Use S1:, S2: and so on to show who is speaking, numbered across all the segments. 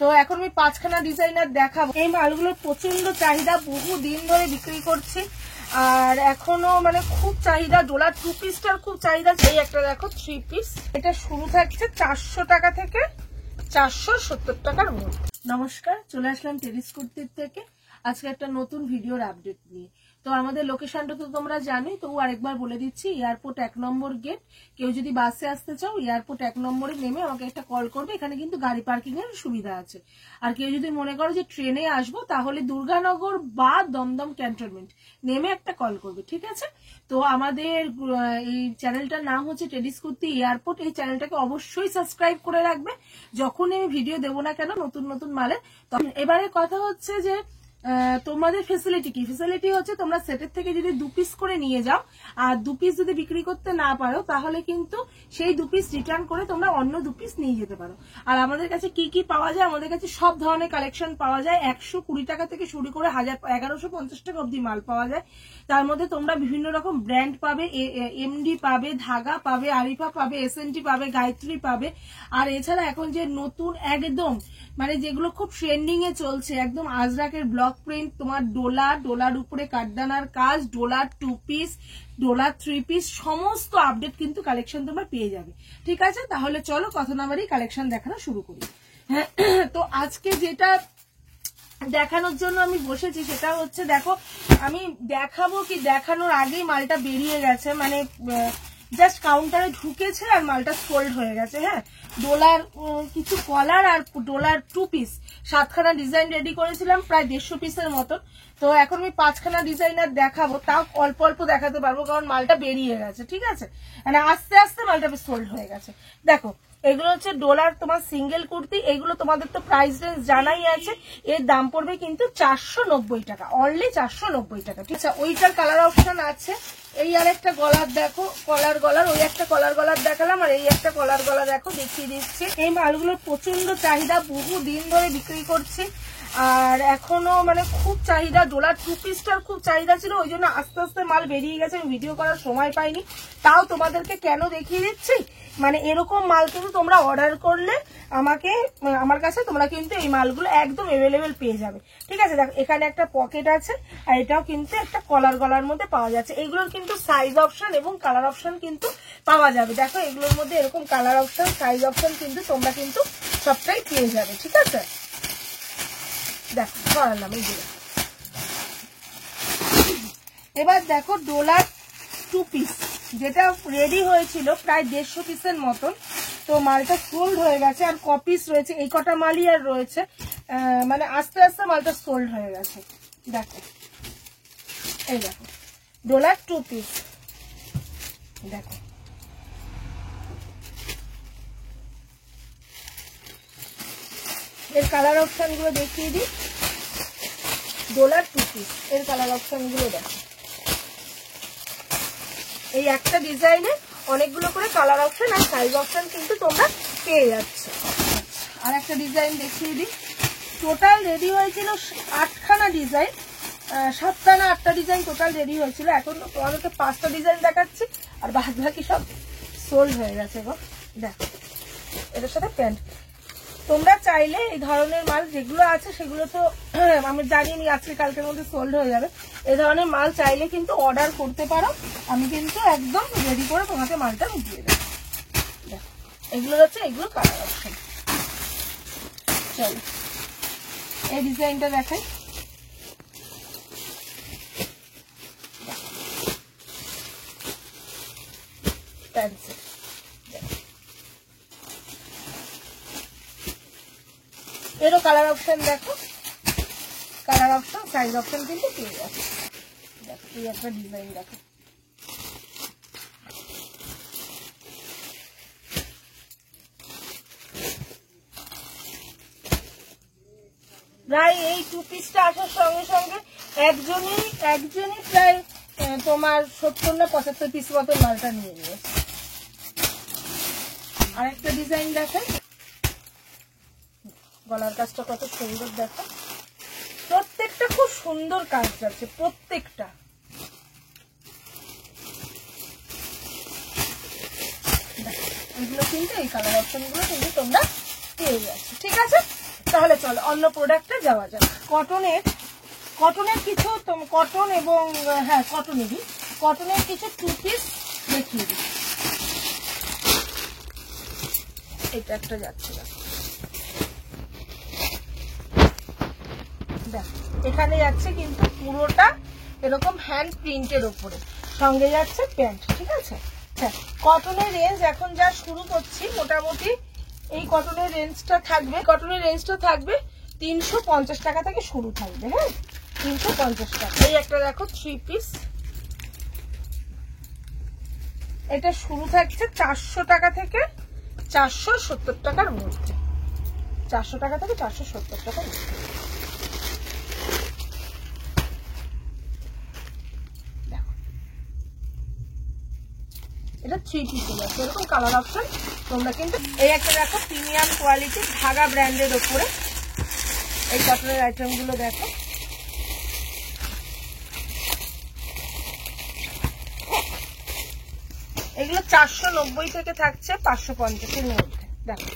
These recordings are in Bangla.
S1: তো এখন আমি 5খানা ডিজাইনার দেখাবো। এই মালগুলোর প্রচন্ড চাহিদা, বহু দিন ধরে বিক্রি করছি আর এখনো মানে খুব চাহিদা। ডোলার 2 পিসটার খুব চাহিদা। এই একটা দেখো 3 পিস, এটা শুরু থাকছে 400 টাকা থেকে 470 টাকার মধ্যে। নমস্কার, চলে আসলাম টেরিস কুর্তির থেকে আজকে একটা নতুন ভিডিওর আপডেট নিয়ে। তো আমাদের লোকেশনটা তো তোমরা জানোই, তবু আরেকবার বলে দিচ্ছি। এয়ারপোর্ট 1 নম্বর গেট। কেউ যদি বাসে আসতে চাও এয়ারপোর্ট 1 নম্বরে নেমে আমাকে একটা কল করবে, এখানে কিন্তু গাড়ি পার্কিং এর সুবিধা আছে। আর কেউ যদি মনে করো যে ট্রেনে আসবো তাহলে দুর্গানগর বা দমদম ক্যান্টনমেন্ট নেমে একটা কল করবে, ঠিক আছে? তো আমাদের এই চ্যানেলটার নাম হচ্ছে টেরিস কুর্তি এয়ারপোর্ট। এই চ্যানেলটাকে অবশ্যই সাবস্ক্রাইব করে রাখবে, যখন আমি ভিডিও দেবো না কেন নতুন নতুন মালের। তখন এবারে কথা হচ্ছে যে তোমাদের ফেসিলিটি কি? ফেসিলিটি হচ্ছে তোমরা সেটের থেকে যদি 2 পিস করে নিয়ে যাও আর 2 পিস যদি বিক্রি করতে না পারো তাহলে কিন্তু সেই 2 পিস রিটার্ন করে তোমরা অন্য 2 পিস নিয়ে যেতে পারো। আর আমাদের কাছে কি কি পাওয়া যায়? আমাদের কাছে সব ধরনের কালেকশন পাওয়া যায়। 120 টাকা থেকে শুরু করে 1150 টাকা অবধি মাল পাওয়া যায়। তার মধ্যে তোমরা বিভিন্ন রকম ব্র্যান্ড পাবে, এমডি পাবে, ধাগা পাবে, আরিফা পাবে, এসএনটি পাবে, গায়ত্রী পাবে। আর এছাড়া এখন যে নতুন একদম মানে যেগুলো খুব ট্রেন্ডিং এ চলছে, একদম আজরাকের ব্লক প্রিন্ট, তোমার ডোলার উপরে কাঠদানার কাজ, ডোলার 2 পিস, ডোলার 3 পিস, সমস্ত আপডেট কিন্তু কালেকশন তোমরা পেয়ে যাবে, ঠিক আছে? তাহলে চলো কথা না বাড়িয়ে কালেকশন দেখানো শুরু করি। হ্যাঁ, তো আজকে যেটা দেখানোর জন্য আমি বসেছি সেটা হচ্ছে, দেখো আমি দেখাবো কি দেখানোর আগেই মালটা বেরিয়ে গেছে, মানে জাস্ট কাউন্টারে ঢুকেছে আর মালটা সোল্ড হয়ে গেছে। হ্যাঁ, ডোলার কিছু কলার আর ডোলার 2 পিস 7খানা ডিজাইন রেডি করেছিলাম, প্রায় 150 পিসের মতন। তো এখন আমি 5খানা ডিজাইনার দেখাবো, তাও অল্প অল্প দেখাতে পারবো কারণ মালটা বেরিয়ে গেছে, ঠিক আছে? মানে আস্তে আস্তে মালটা সোল্ড হয়ে গেছে। দেখো এগুলো হচ্ছে ডোলার তোমার সিঙ্গেল কুর্তি। এগুলো তোমাদের তো প্রাইস রেঞ্জ জানাই আছে। এর দাম পড়বে কিন্তু 490 টাকা, অনলি 490 টাকা, ঠিক আছে? ওইটার কালার অপশন আছে। এই আর একটা গলার দেখো, গলার ওই একটা গলার দেখালাম, আর এই একটা গলা দেখো, দেখিয়ে দিচ্ছি। এই মালগুলোর প্রচন্ড চাহিদা, বহু দিন ধরে বিক্রি করছি আর এখনো মানে খুব চাহিদা। ডোলার 2 পিসটার খুব চাহিদা ছিল, ওই জন্য আস্তে আস্তে মাল বেরিয়ে গেছে, আমি ভিডিও করার সময় পাইনি। তাও তোমাদেরকে কেন দেখিয়ে দিচ্ছি, মানে এরকম মাল কিন্তু তোমরা অর্ডার করলে আমার কাছে তোমরা কিন্তু এই মালগুলো একদম অ্যাভেলেবেল পেয়ে যাবে, ঠিক আছে? দেখো এখানে একটা পকেট আছে আর এটাও কিন্তু একটা গলার মধ্যে পাওয়া যাচ্ছে। এগুলোর কিন্তু সাইজ অপশন এবং কালার অপশন কিন্তু পাওয়া যাবে। দেখো এগুলোর মধ্যে এরকম কালার অপশন, সাইজ অপশন কিন্তু তোমরা কিন্তু সবটাই পেয়ে যাবে, ঠিক আছে? দেখো সরালাম এইগুলো। এবার দেখো ডোলার 2 পিস যেটা রেডি হয়েছিল প্রায় 150 পিসের মতন, তো মালটা সোল্ড হয়ে গেছে। আর কপিস রয়েছে, এই কটা মালই আর রয়েছে, মানে আস্তে আস্তে মালটা সোল্ড হয়ে গেছে। দেখো এই দেখো ডোলার 2 পিস, দেখো এর কালার অপশন গুলো দেখিয়ে দিই। ডোলার 2 পিস এর কালার অপশন গুলো দেখো। এই একটা ডিজাইনে অনেকগুলো করে কালার অপশন আর সাইজ অপশন কিন্তু তোমরা পেয়ে যাচ্ছ। আর একটা ডিজাইন দেখিয়ে দিই। টোটাল রেডি হয়েছিল 8খানা ডিজাইন, 7টা না 8টা ডিজাইন টোটাল রেডি হয়েছিল। এখন তোমাদেরকে 5টা ডিজাইন দেখাচ্ছি আর বাদ বাকি সব সোল্ড হয়ে গেছে গো। দেখো এটার সাথে প্যান্ট। তোমরা চাইলে এই ধরনের মাল যেগুলো আছে সেগুলো তো আমি জানিনি আজকে কালকের মধ্যে সোল্ড হয়ে যাবে। এই ধরনের মাল চাইলে কিন্তু অর্ডার করতে পারো, আমি কিন্তু একদম রেডি করে তোমাকে মালটা দিয়ে দেবো। দেখো এগুলো হচ্ছে এগুলো কালার অপশন। চলো এই ডিজাইনটা দেখাই। পেন্সিল এরও কালার অপশন দেখো, কালার অপশন সাইজ অপশন কিন্তু পেয়ে যাচ্ছে। দেখো এই একটা ডিজাইন দেখো, প্রায় এই 2 পিসটা আসার সঙ্গে সঙ্গে একজনই প্রায় তোমার 70 না 75 পিস মতো মালটা নিয়ে নিয়েছে। আরেকটা ডিজাইন দেখাই। গলার কাজটা কত সুন্দর দেখো, প্রত্যেকটা খুব সুন্দর কাজ যাচ্ছে প্রত্যেকটা। এগুলো কিন্তু এই কালার অপশন গুলো কিন্তু তোমরা পেয়ে যাচ্ছ, ঠিক আছে? তাহলে চলো অন্য প্রোডাক্টে যাওয়া যাক। কটনের কিছু কটন এবং হ্যাঁ কটনের কিছু 2 পিস দেখিয়ে দিই। এটা একটা যাচ্ছে দেখো, এখানে যাচ্ছে কিন্তু পুরোটা এরকম হ্যান্ড প্রিন্টের ওপরে, সঙ্গে যাচ্ছে প্যান্ট। ঠিক আছে, হ্যাঁ কটনের রেঞ্জ এখন যা শুরু করছি মোটামুটি এই কটনের রেঞ্জটা থাকবে 350 টাকা থেকে শুরু থাকবে। হ্যাঁ 350 টাকা। এই একটা দেখো 3 পিস, এটা শুরু থাকছে 400 টাকা থেকে 470 টাকার মধ্যে, 400 টাকা থেকে 470 টাকার মধ্যে। এটা 3 পিসের আছে, এরকম কালার অপশন তোমরা কিন্তু। এই একটা দেখো প্রিমিয়াম কোয়ালিটির ধাগা ব্র্যান্ডের ওপরে এই কটনের আইটেম গুলো দেখো, এগুলো 490 থেকে থাকছে 550 এর মধ্যে। দেখো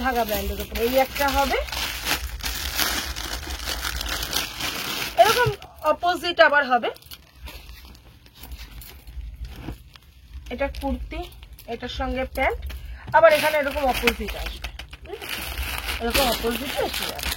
S1: ধাগা ব্র্যান্ডের ওপরে এই একটা হবে, এরকম অপোজিট আবার হবে। এটা কুর্তি, এটার সঙ্গে প্যান্ট, আবার এখানে এরকম অপোজিট আসবে, এরকম অপোজিট এসে যাবে।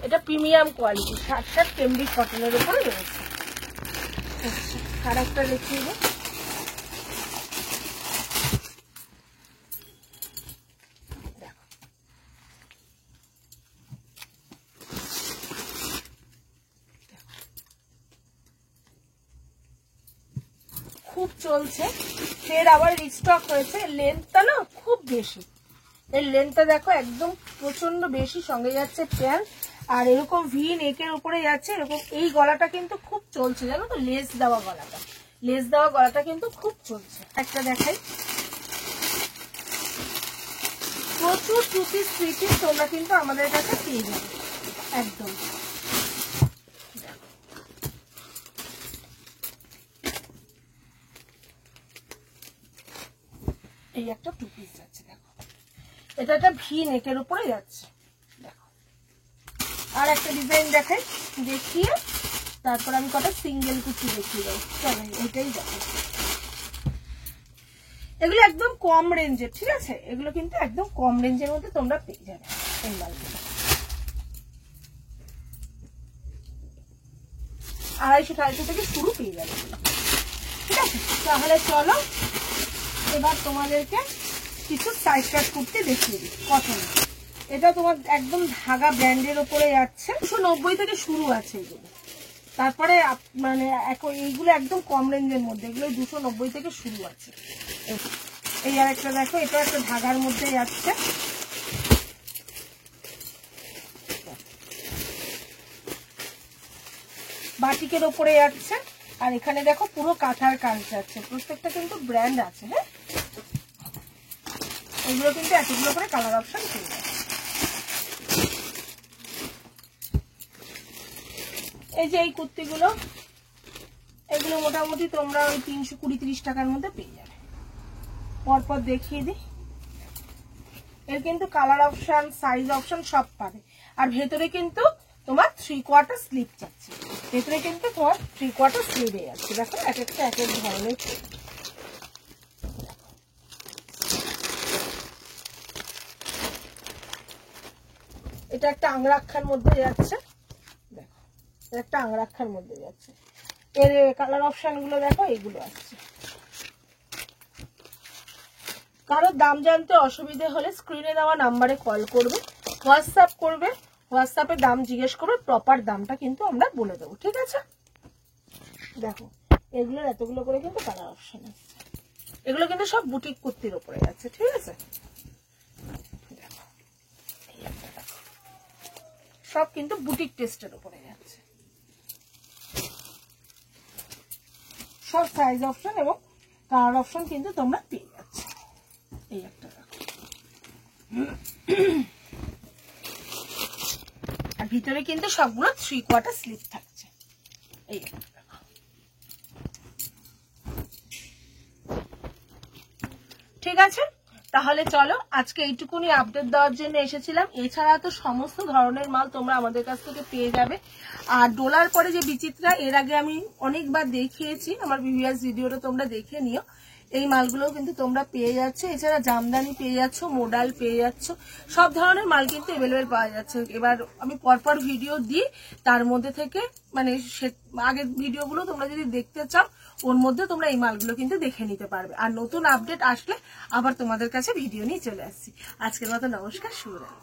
S1: এটা প্রিমিয়াম কোয়ালিটি 60 কেমব্রিজ কটনের উপরে রয়েছে। আর একটা দেখিয়ে দিই, খুব চলছে, ফের আবার রিস্টক হয়েছে। লেন্থটা না খুব বেশি, এর লেন্থটা দেখো একদম প্রচন্ড বেশি, সঙ্গে যাচ্ছে প্যান্ট আর এরকম ভি নেকের উপরে যাচ্ছে এরকম। এই গলাটা কিন্তু খুব চলছে জানো তো, লেস দেওয়া গলাটা কিন্তু খুব চলছে। একটা দেখাই, প্রচুর 2 পিস 3 পিস তোমরা কিন্তু আমাদের কাছে পেয়ে যাবে একদম। এই একটা 2 পিস যাচ্ছে দেখো, এটা একটা ভি নেকের উপরে যাচ্ছে দেখো। আর একটা ডিজাইন দেখিয়ে তারপর আমি কটা সিঙ্গেল কুর্তি দেখিয়ে দেবো। চলো এটাই দেখো, এগুলো একদম কম রেঞ্জের। ঠিক আছে, এগুলো কিন্তু একদম কম রেঞ্জের মধ্যে তোমরা পেয়ে যাবে এই মালগুলো। 250-250 থেকে শুরু পেয়ে যাবে। ঠিক আছে, তাহলে চলো এবার তোমাদেরকে কিছু সাইড কাট কুর্তি দেখিয়ে দিই কটন। এটা তোমার একদম ধাগা ব্র্যান্ডের ওপরে যাচ্ছে, 290 থেকে শুরু আছে এগুলো। তারপরে মানে এইগুলো একদম কম রেঞ্জের মধ্যে, এগুলো 290 থেকে শুরু আছে। এই আর একটা দেখো, এটা একটা ধাগার মধ্যে যাচ্ছে, বাটিকের ওপরে যাচ্ছে। আর এখানে দেখো পুরো কাঁথার কাজ যাচ্ছে, প্রত্যেকটা কিন্তু ব্র্যান্ড আছে। হ্যাঁ এগুলো কিন্তু এতগুলো করে কালার অপশন পেয়ে যাবে। এই যে এই কুর্তিগুলো, এগুলো মোটামুটি তোমরা ওই 320-30 টাকার মধ্যে পেয়ে যাবে। পরপর দেখিয়ে দিই, এর কিন্তু কালার অপশন সাইজ অপশন সব পাবে। আর ভেতরে কিন্তু তোমার 3/4 স্লিভ যাচ্ছে, ভেতরে কিন্তু তোমার 3/4 স্লিভ যাচ্ছে। দেখো এক একটা এক এক ধরনের। এটা একটা আংরাক্ষার মধ্যে যাচ্ছে দেখো, একটা আংরাক্ষার মধ্যে যাচ্ছে। এর কালার অপশন গুলো দেখো, এইগুলো আসছে। কারোর দাম জানতে অসুবিধে হলে স্ক্রিনে দেওয়া নাম্বারে কল করবে, হোয়াটসঅ্যাপ করবে, হোয়াটসঅ্যাপে দাম জিজ্ঞেস করবে, প্রপার দামটা কিন্তু আমরা বলে দেবো। ঠিক আছে, দেখো এগুলোর এতগুলো করে কিন্তু কালার অপশন আছে, এগুলো কিন্তু সব বুটিক কুর্তির উপরে আছে। ঠিক আছে, সব কিন্তু বুটিক টেস্টের উপরে যাচ্ছে, সব সাইজ অপশন এবং কালার অপশন কিন্তু তোমরা পেয়ে যাচ্ছ। এই একটা আর ভিতরে কিন্তু সবগুলো 3/4 স্লিভ থাকছে। এই ঠিক আছে, তাহলে তাহলে চলো আজকে এইটুকুনি আপডেট দেওয়ার জন্য এসেছিলাম। এছাড়া তো সমস্ত ধরনের মাল তোমরা আমাদের কাছ থেকে পেয়ে যাবে। আর ডোলার পরে যে বিচিত্রা, এর আগে আমি অনেকবার দেখিয়েছি, আমার প্রিভিয়াস ভিডিওটা তোমরা দেখে নিও। এই মালগুলো কিন্তু তোমরা পেয়ে যাচ্ছ। এছাড়া জামদানি পেয়ে যাচ্ছ, মোডাল পেয়ে যাচ্ছ, সব ধরনের মাল কিন্তু অ্যাভেলেবেল পাওয়া যাচ্ছে। এবার আমি পরপর ভিডিও দিই, তার মধ্যে থেকে মানে আগের ভিডিওগুলো তোমরা যদি দেখতে চাও ওর মধ্যে তোমরা এই মালগুলো কিন্তু দেখে নিতে পারবে। আর নতুন আপডেট আসলে আবার তোমাদের কাছে ভিডিও নিয়ে চলে আসছি। আজকের মতো নমস্কার, শুভরাত্রি।